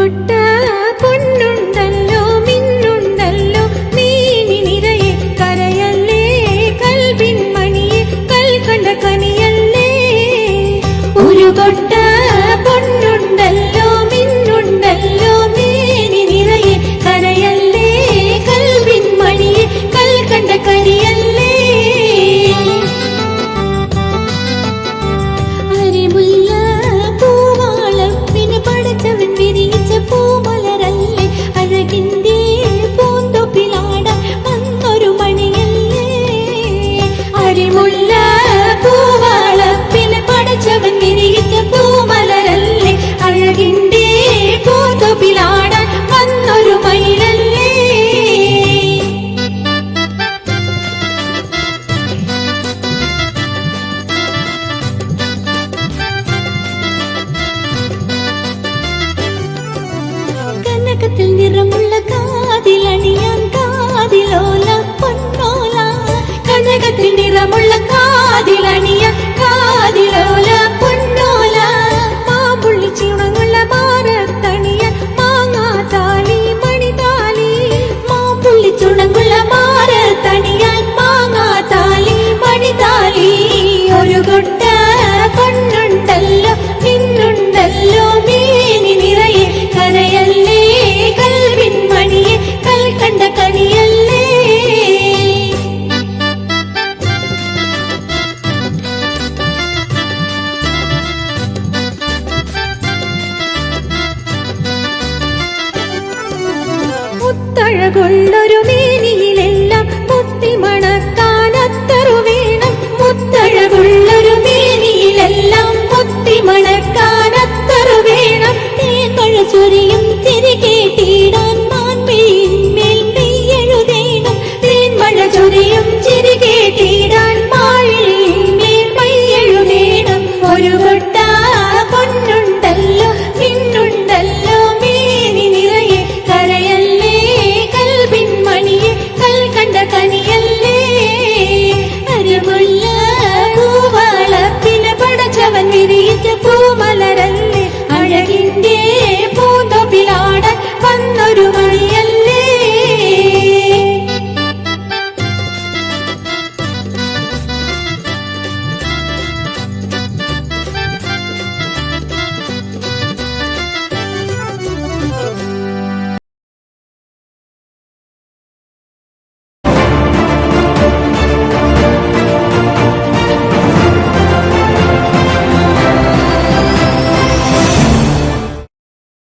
കൊട്ട പൊന്നുണ്ടല്ലോ മിന്നുണ്ടല്ലോ മീനി നിറയെ കരയല്ലേ കൽബിൻ മണിയെ കൽക്കണ്ട കനിയല്ലേ ഒരു കൊട്ട പൊന്നുണ്ടല്ലോ മിന്നുണ്ടല്ലോ മീനി നിറയെ കരയല്ലേ കൽബിൻ മണിയെ കൽക്കണ്ട കനിയല്ലേ അരിമുല്ല പൂവാളപ്പിന് പടച്ചവൻ വിരിയിച്ച പൂമലരല്ലേ അഴകിന്റെ പൂന്തൊപ്പിലാടാൻ വന്നൊരു മണിയല്ലേ അരിമുല്ല പൂവാളപ്പിന് പടച്ചവൻ വിരിയിച്ച പൂമലരല്ലേ അഴകിന്റെ പൂന്തൊപ്പിലാടാൻ വന്നൊരു മയിലല്ലേ കനകത്തിൽ നിറമുള്ള കാതിലണിയാൻ കാതിലോല പൊന്നോല കനകത്തിൽ നിറമുള്ള കാതിലണിയാൻ കാതിലോല പൊന്നോല മാമ്പുള്ളി ചീണങ്ങുള്ള മാറത്തണിയാൻ മാങ്ങാതാലി മണിതാലി മാമ്പുള്ളി ചുണങ്ങുള്ള മാറത്തണിയാൻ മാങ്ങാതാലി മണിതാലി ഒരു കൊട്ട പൊന്നുണ്ടല്ലോ മിന്നുണ്ടല്ലോ മീനി നിറയെ കരയല്ലേ കൽവിൻ മണിയെ കൽക്കണ്ട കനിയല്ലേ മുത്തഴകൊണ്ടൊരു മീനി